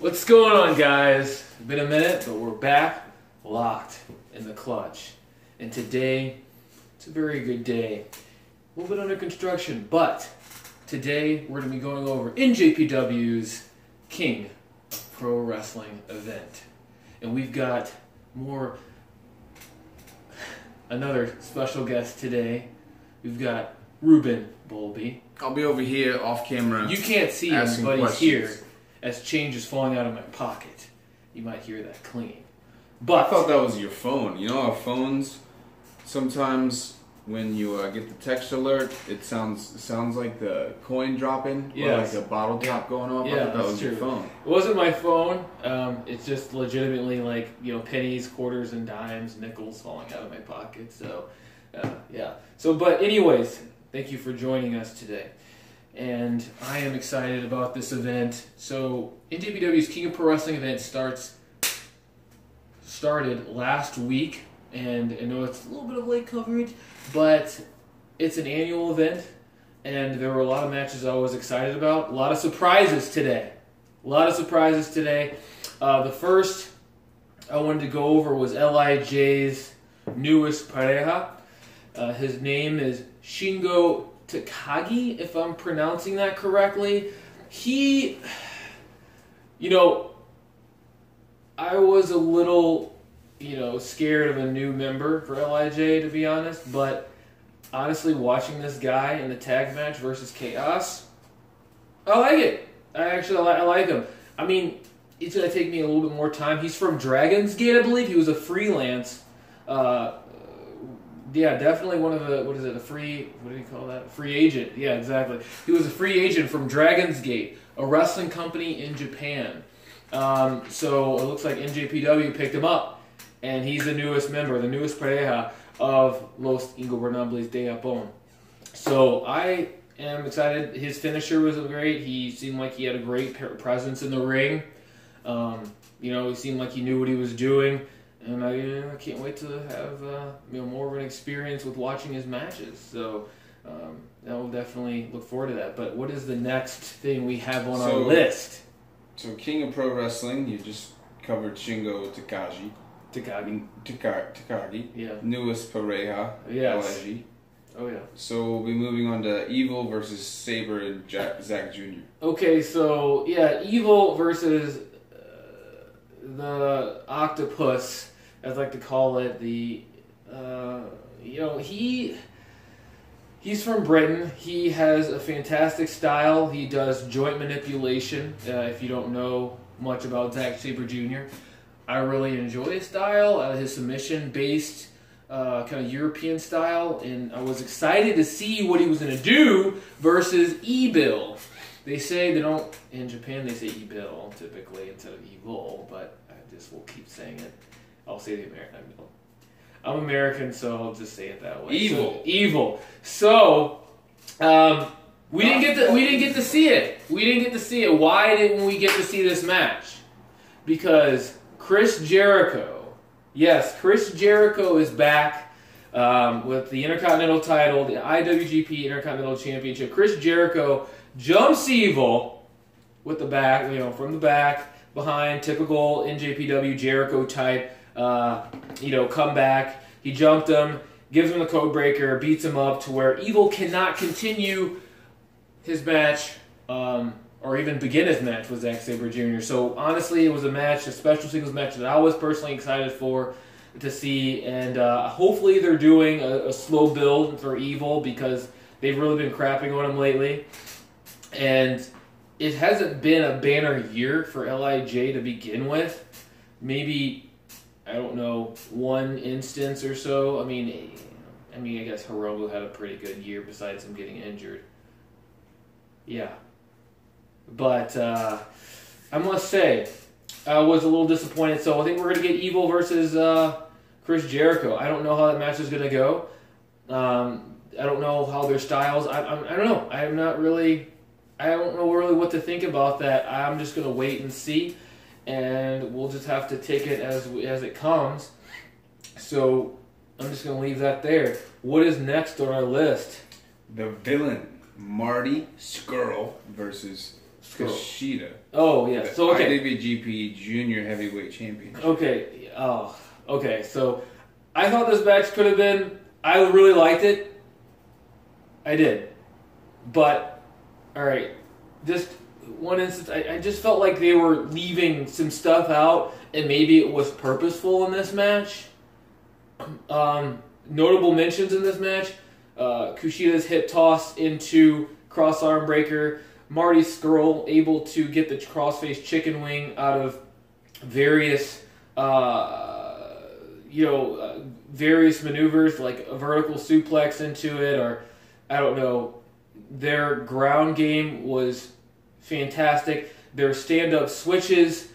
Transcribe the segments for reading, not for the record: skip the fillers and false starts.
What's going on, guys? It's been a minute, but we're back, locked in the clutch. And today, it's a very good day. A little bit under construction, but today we're going to be going over Njpw'S King of Pro Wrestling event. And we've got another special guest today. We've got Ruben Bowlby. I'll be over here off camera. You can't see him, but questions. he's here. As change is falling out of my pocket. You might hear that clean. But I thought that was your phone. You know our phones, sometimes when you get the text alert, it sounds like the coin dropping, or like a bottle top going off. Yeah, I thought that was true. your phone. It wasn't my phone. It's just legitimately like, pennies, quarters, and dimes, nickels falling out of my pocket. So, yeah. So, but anyways, thank you for joining us today. And I am excited about this event. So, Njpw'S King of Pro Wrestling event started last week, and I know it's a little bit of late coverage, but it's an annual event, and there were a lot of matches I was excited about. A lot of surprises today. The first I wanted to go over was LIJ's newest pareja. His name is Shingo Takagi, if I'm pronouncing that correctly. I was a little, scared of a new member for LIJ, to be honest, but honestly, watching this guy in the tag match versus Chaos, I like it. I like him. I mean, it's going to take me a little bit more time. He's from Dragon's Gate, I believe. He was a freelance, yeah, definitely one of the, what do you call that? Free agent. Yeah, exactly. He was a free agent from Dragon's Gate, a wrestling company in Japan. So it looks like Njpw picked him up, and he's the newest member, the newest pareja of Los Ingobernables de Japón. So I am excited. His finisher was great. He seemed like he had a great presence in the ring. He seemed like he knew what he was doing. And I can't wait to have more of an experience with watching his matches. So I will definitely look forward to that. But what is the next thing we have on our list? So King of Pro Wrestling, you just covered Shingo Takagi. Takagi. Yeah. Newest pareja. Yes. LIJ. Oh, yeah. So we'll be moving on to Evil versus Sabre and Zack Jr. Okay, so, yeah, Evil versus the Octopus, as I like to call it. He's from Britain. He has a fantastic style. He does joint manipulation. If you don't know much about Zack Sabre Jr., I really enjoy his style, his submission-based kind of European style, and I was excited to see what he was going to do versus E-Bill. They say they don't, in Japan they say E-Bill typically instead of Evil, but I just will keep saying it. I'll say the American. I'm American, so I'll just say it that way. Evil. So, we didn't get to see it. Why didn't we get to see this match? Because Chris Jericho is back with the Intercontinental title, the IWGP Intercontinental Championship. Chris Jericho jumps Evil with the back, from the back, behind, typical Njpw Jericho type. Come back. He jumped him, gives him the code breaker, beats him up to where Evil cannot continue his match, or even begin his match with Zack Sabre Jr. So honestly, it was a special singles match that I was personally excited to see, and hopefully they're doing a slow build for Evil because they've really been crapping on him lately, and it hasn't been a banner year for LIJ to begin with. Maybe, I don't know, one instance or so. I mean, I guess Hiromu had a pretty good year besides him getting injured. Yeah. But I must say, I was a little disappointed. So I think we're going to get Evil versus Chris Jericho. I don't know how that match is going to go. I don't know how their styles. I don't know. I don't know really what to think about that. I'm just going to wait and see. And we'll just have to take it as it comes. So I'm just going to leave that there. What is next on our list? The Villain, Marty Scurll versus Kushida. Oh, yeah. So, okay. IWGP Junior Heavyweight Championship. Okay. Oh, okay. So, I thought this match could have been... I really liked it. I did. But, alright. Just one instance, I just felt like they were leaving some stuff out, and maybe it was purposeful in this match. Notable mentions in this match. Kushida's hip toss into cross arm breaker. Marty Scurll able to get the crossface chicken wing out of various, various maneuvers, like a vertical suplex into it, or I don't know. Their ground game was fantastic. Their stand-up switches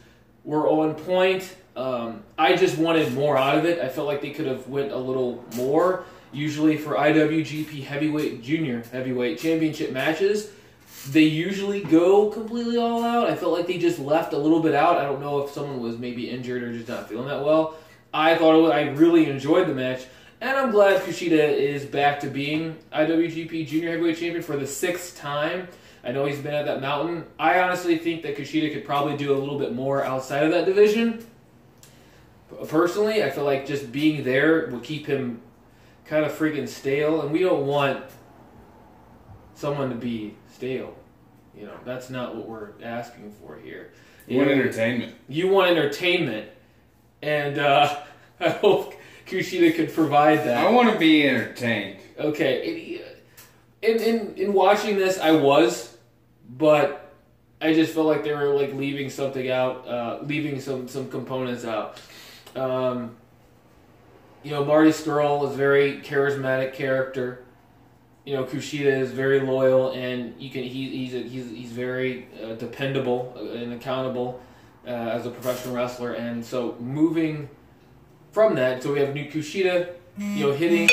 were on point. I just wanted more out of it. I felt like they could have went a little more. Usually for IWGP Junior Heavyweight Championship matches, they usually go completely all out. I felt like they just left a little bit out. I don't know if someone was maybe injured or just not feeling that well. I really enjoyed the match, and I'm glad Kushida is back to being IWGP Junior Heavyweight Champion for the 6th time. I know he's been at that mountain. I honestly think that Kushida could probably do a little bit more outside of that division. Personally, I feel like just being there would keep him kind of freaking stale, and we don't want someone to be stale. That's not what we're asking for here. You want entertainment. You want entertainment, and I hope Kushida could provide that. I want to be entertained. Okay. In watching this, I was, but I just felt like they were like leaving something out, leaving some components out. Marty Scurll is a very charismatic character. Kushida is very loyal, and he's very dependable and accountable as a professional wrestler. And so moving from that, so we have new Kushida, hitting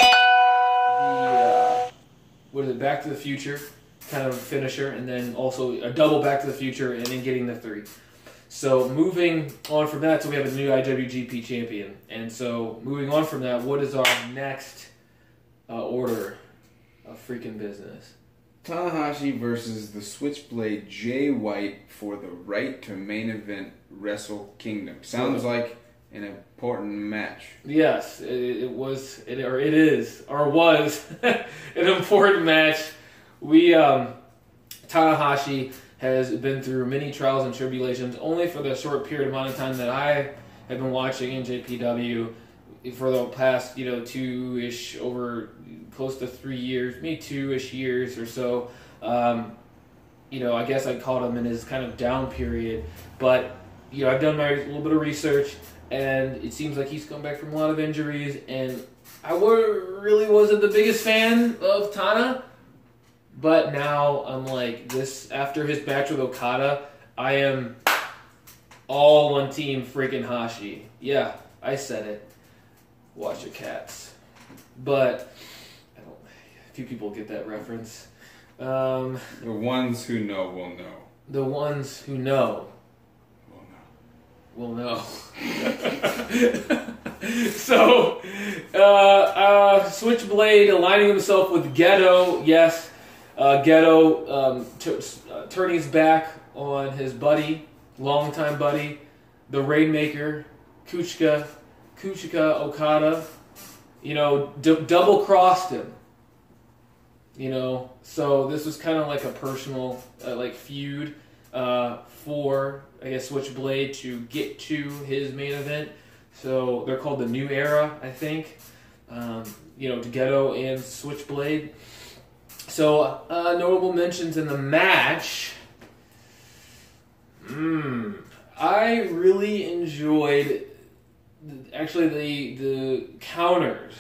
the Back to the Future kind of finisher, and then also a double Back to the Future, and then getting the 3. So moving on from that, so we have a new IWGP champion. And so moving on from that, what is our next order of freaking business? Tanahashi versus the Switchblade Jay White for the right to main event Wrestle Kingdom. Sounds like an important match. Yes, it was an important match. Tanahashi has been through many trials and tribulations, only for the short period amount of time that I have been watching Njpw for the past, 2-ish, over close to 3 years, maybe 2-ish years or so. I guess I called him in his kind of down period, but I've done my little bit of research, and it seems like he's come back from a lot of injuries, and I really wasn't the biggest fan of Tana. But now I'm like this, after his match with Okada, I am all on team freaking Hashi. Yeah, I said it. Watch your cats. But a few people get that reference. The ones who know will know. The ones who know will know. So, Switchblade aligning himself with Ghetto, yes. Ghetto turning his back on his buddy, longtime buddy, the Rainmaker, Kuchika Okada, double-crossed him. So this was kind of like a personal feud for, I guess, Switchblade to get to his main event. So they're called the New Era, I think. Ghetto and Switchblade. So, notable mentions in the match. I really enjoyed, actually, the counters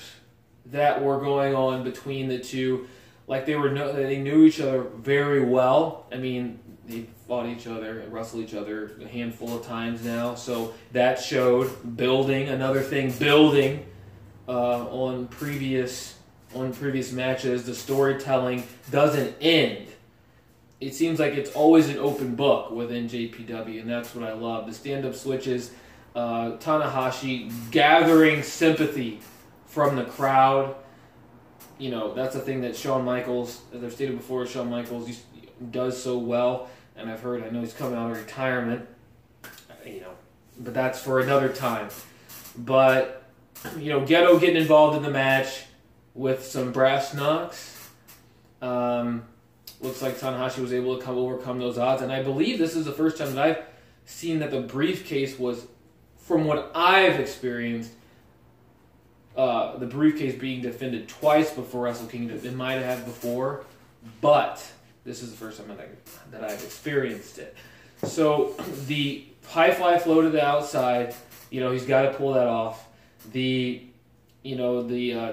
that were going on between the two. Like, they knew each other very well. I mean, they fought each other and wrestled each other a handful of times now. So, that showed building on previous matches. The storytelling doesn't end. It seems like it's always an open book within JPW, and that's what I love. The stand-up switches, Tanahashi gathering sympathy from the crowd. That's a thing that Shawn Michaels, as I've stated before, does so well. and I know he's coming out of retirement, but that's for another time. But, Gedo getting involved in the match with some brass knucks. Looks like Tanahashi was able to overcome those odds, and I believe this is the first time that I've seen that the briefcase was, from what I've experienced, the briefcase being defended twice before Wrestle Kingdom. It might have had before, but this is the first time that I've experienced it. So the high fly flow to the outside, he's got to pull that off. The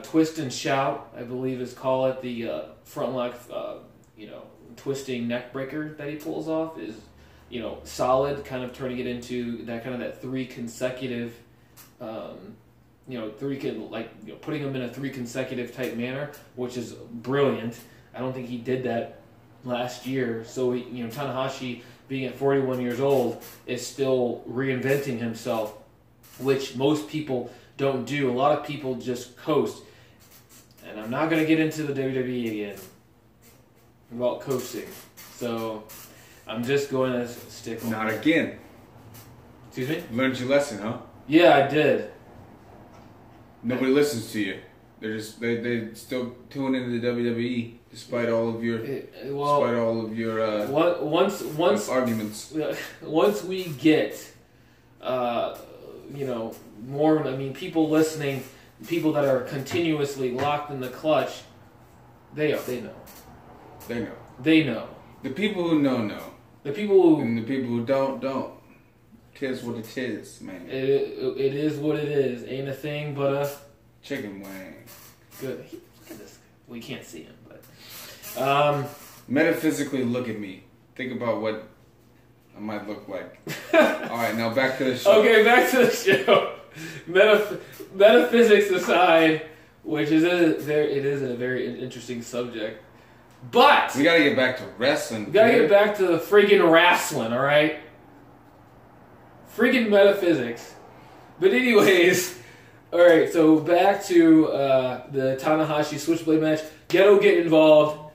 twist and shout, I believe is called it, the front lock, twisting neck breaker that he pulls off is, solid, kind of turning it into that three consecutive, putting him in a three consecutive type manner, which is brilliant. I don't think he did that last year. So, Tanahashi, being at 41 years old, is still reinventing himself, which most people don't do. A lot of people just coast. And I'm not going to get into the WWE again about coasting. So I'm just going to stick on Not again. Excuse me? Learned your lesson, huh? Yeah, I did. Nobody listens to you. They're just they still tune into the WWE despite all of your arguments. Once we get more, people listening, people that are continuously locked in the clutch, they know. The people who know. The people who... And the people who don't. Tis what it is, man. It is what it is. Ain't a thing but a... chicken wing. Good. Look at this. We can't see him, but... Metaphysically, look at me. Think about what I might look like. Alright, now back to the show. Okay, back to the show. Metaphysics aside, which is a very interesting subject. But we gotta get back to wrestling. We gotta get back to the friggin' wrestling, alright? Friggin' metaphysics. But anyways, alright, so back to the Tanahashi Switchblade match. Gedo getting involved,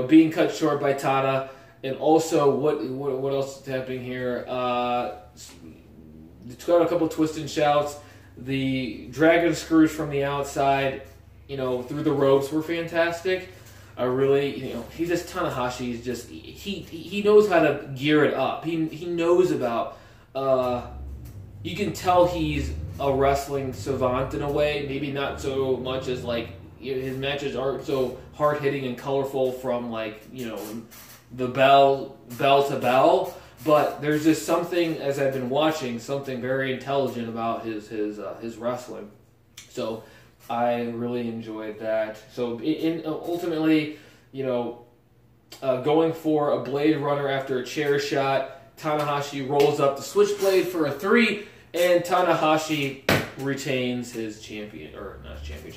being cut short by Tana, and also what else is happening here? It's got a couple twist and shouts. The dragon screws from the outside, through the ropes were fantastic. He's just Tanahashi. He's just he knows how to gear it up. He knows about. You can tell he's a wrestling savant in a way. Maybe not so much as his matches aren't so hard hitting and colorful from the bell to bell. But there's just something, as I've been watching, something very intelligent about his wrestling. So I really enjoyed that. So ultimately, going for a Blade Runner after a chair shot, Tanahashi rolls up the Switchblade for a 3, and Tanahashi retains his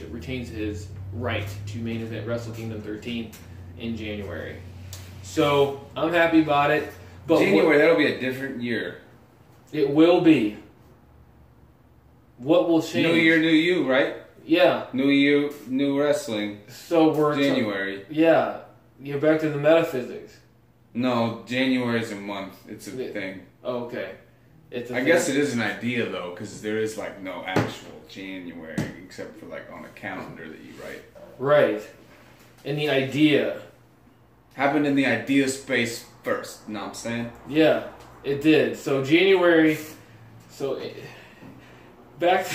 retains his right to main event Wrestle Kingdom 13 in January. So I'm happy about it. But January, that'll be a different year. It will be. What will change? New year, new you, right? Yeah. New year, new wrestling. So we're January. Yeah. You're back to the metaphysics. No, January is a month. It's a thing. Oh, okay. I guess it is an idea though, because there is no actual January except for on a calendar that you write. Right. And the idea happened in the idea space first. Know what I'm saying? Yeah, it did. So January. Back to.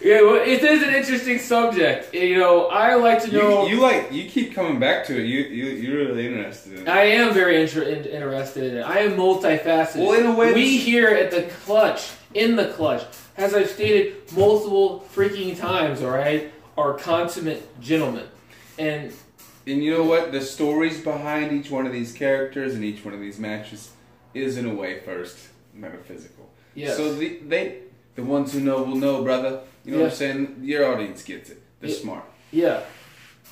It is an interesting subject. I like to know. You keep coming back to it. You're really interested in it. I am very interested in it. I am multifaceted. Well, in a way, we here at the clutch, as I've stated multiple freaking times, all right, are consummate gentlemen, and you know what? The stories behind each one of these characters and each one of these matches is in a way first metaphysical. Yes. So the ones who know will know, brother. You know what I'm saying? Your audience gets it. They're smart. Yeah.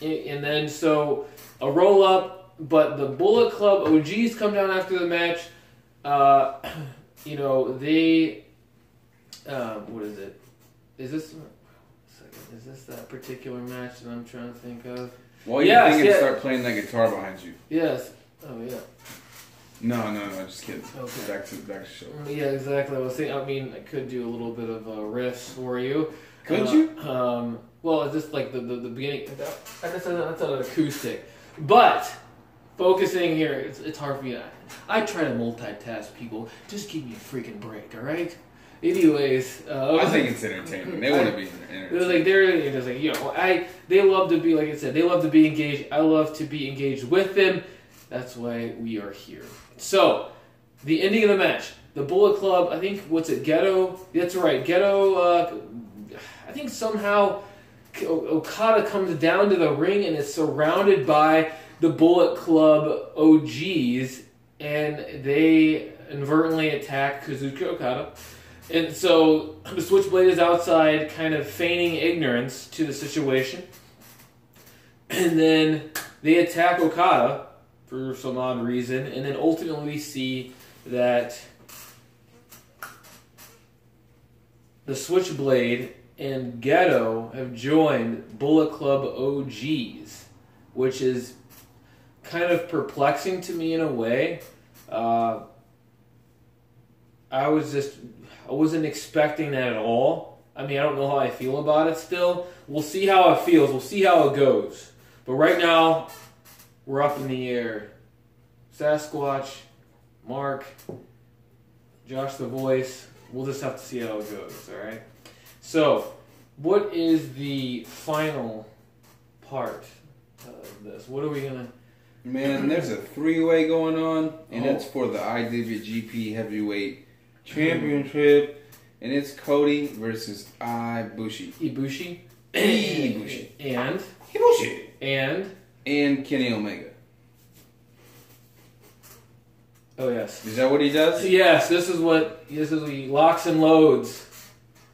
And then, so, a roll-up, but the Bullet Club OGs come down after the match. They... what is it? Is this that particular match that I'm trying to think of? While you're thinking, start playing that guitar behind you. Yes. Oh yeah. No, just kidding. Okay. Back to show. Yeah, exactly. I was thinking. I mean, I could do a little bit of riffs for you. Could you? Well, it's just like the beginning. That's an acoustic, but focusing here, it's hard for me. I try to multitask. People, just give me a freaking break, all right? Anyways, I think it's entertaining. They want to be entertaining. They're just like, you know, they love to be, like I said, they love to be engaged. I love to be engaged with them. That's why we are here. So, the ending of the match, the Bullet Club. I think Ghetto. That's right, Ghetto. I think somehow Okada comes down to the ring and is surrounded by the Bullet Club OGs, and they inadvertently attack Kazuchika Okada. And so the Switchblade is outside, kind of feigning ignorance to the situation. And then they attack Okada for some odd reason, and then ultimately see that the Switchblade and Ghetto have joined Bullet Club OGs, which is kind of perplexing to me in a way. I wasn't expecting that at all. I mean, I don't know how I feel about it still. We'll see how it feels. We'll see how it goes. But right now, we're up in the air. Sasquatch, Mark, Josh the Voice. We'll just have to see how it goes, all right? So, what is the final part of this? What are we going to... Man, there's a three-way going on, and it's for the IWGP Heavyweight Championship, and it's Cody versus Ibushi. Ibushi? Ibushi. And? Ibushi. And Kenny Omega. Oh, yes. Is that what he does? Yes, this is what he locks and loads.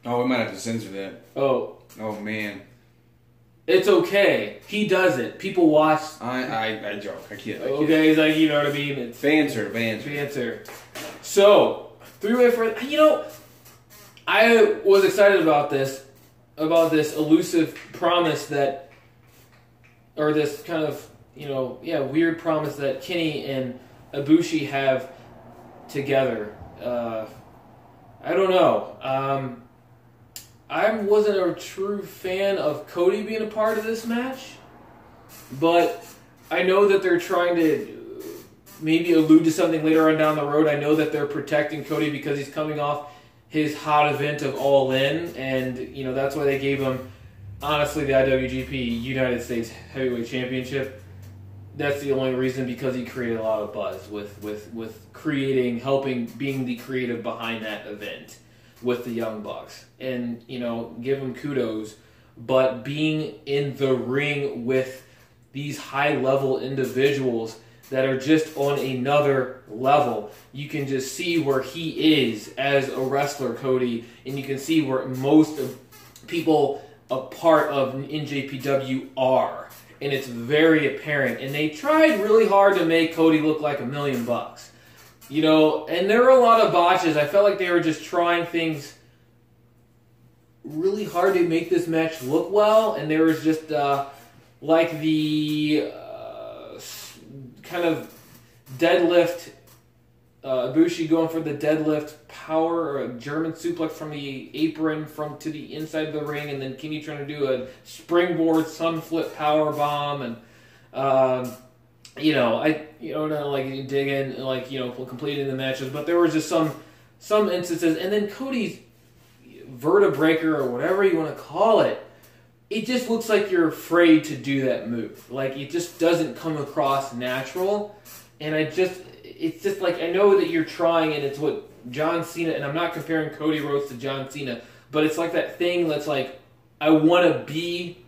Oh, we might have to censor that. Oh, man. It's okay. He does it. People watch. I joke. I kid. Okay, he's like, you know what I mean? It's banter. So, three-way for... You know, I was excited about this elusive promise that... Or this kind of, weird promise that Kenny and Ibushi have together. I don't know. I wasn't a true fan of Cody being a part of this match, but I know that they're trying to maybe allude to something later on down the road. I know that they're protecting Cody because he's coming off his hot event of All In, and that's why they gave him, honestly, the IWGP United States Heavyweight Championship. That's the only reason, because he created a lot of buzz with creating, helping, being the creative behind that event with the Young Bucks. And, give him kudos. But being in the ring with these high-level individuals that are just on another level, you can just see where he is as a wrestler, Cody, and you can see where most of people a part of NJPW are. And it's very apparent. And they tried really hard to make Cody look like $1 million. And there were a lot of botches. I felt like they were just trying things really hard to make this match look well. And there was just like the kind of deadlift, Ibushi going for the deadlift power, or a German suplex from the apron to the inside of the ring, and then Kenny trying to do a springboard sun flip power bomb, and like digging, like completing the matches. But there was just some instances, and then Cody's vertebreaker, or whatever you want to call it, it just looks like you're afraid to do that move. Like, it just doesn't come across natural, and it's just like, I know that you're trying, and it's what John Cena, and I'm not comparing Cody Rhodes to John Cena, but it's like that thing that's like, I want to be,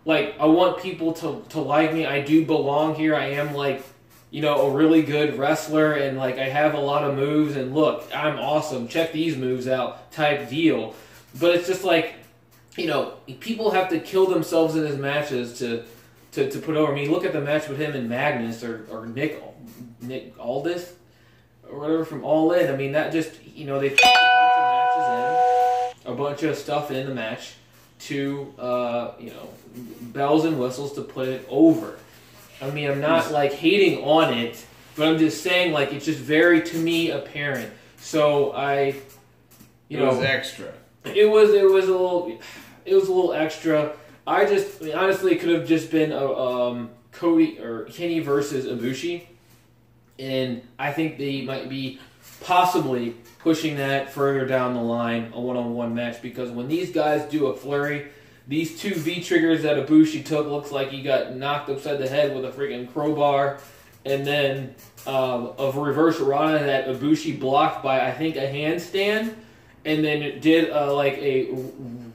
like, I want people to like me. I do belong here. I am, like, a really good wrestler, and, like, I have a lot of moves, and look, I'm awesome. Check these moves out type deal. But it's just like, people have to kill themselves in his matches to put over. I mean, look at the match with him and Magnus, or Nick Aldis, or whatever, from All In. I mean, that just, they threw a bunch of stuff in the match to, bells and whistles to put it over. I mean, I'm not like hating on it, but I'm just saying like it's just very to me apparent. So it was extra. It was a little extra. Honestly, it could have just been Cody or Kenny versus Ibushi, and I think they might be possibly pushing that further down the line, a one-on-one match, because when these guys do a flurry, these two V-triggers that Ibushi took looks like he got knocked upside the head with a freaking crowbar, and then a reverse Rana that Ibushi blocked by, I think, a handstand, and then it did like a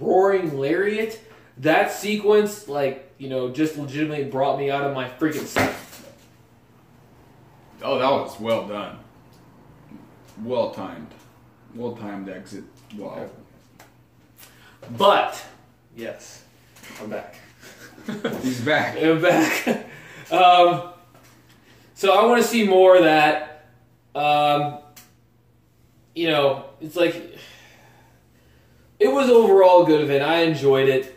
roaring lariat. That sequence, just legitimately brought me out of my freaking seat. Oh, that was well done. Well timed. Well timed exit. Wow. But, yes, I'm back. He's back. I'm back. So I want to see more of that. It's like, it was overall a good event. I enjoyed it.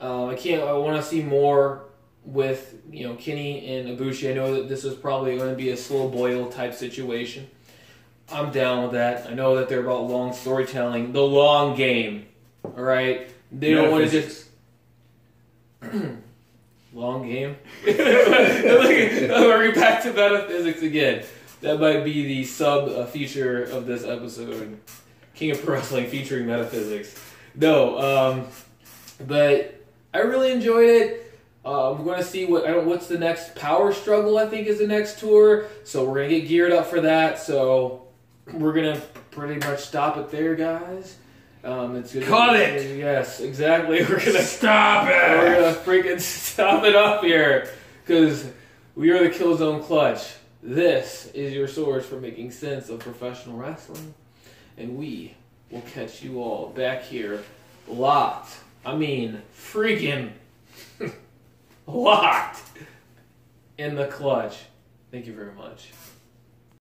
I want to see more with, Kenny and Ibushi. I know that this is probably going to be a slow boil type situation. I'm down with that. I know that they're about long storytelling. The long game. Alright? They don't want to just... long game? We're back to metaphysics again. That might be the sub-feature of this episode. King of Pro Wrestling featuring metaphysics. No, but I really enjoyed it. We're going to see what's the next Power Struggle, I think, is the next tour. So we're going to get geared up for that. So we're going to pretty much stop it there, guys. It's gonna Cut it! Yes, exactly. We're going to stop it! We're going to freaking stop it up here. Because we are the Killzone Clutch. This is your source for making sense of professional wrestling. And we will catch you all back here locked. I mean, freaking locked in the clutch. Thank you very much.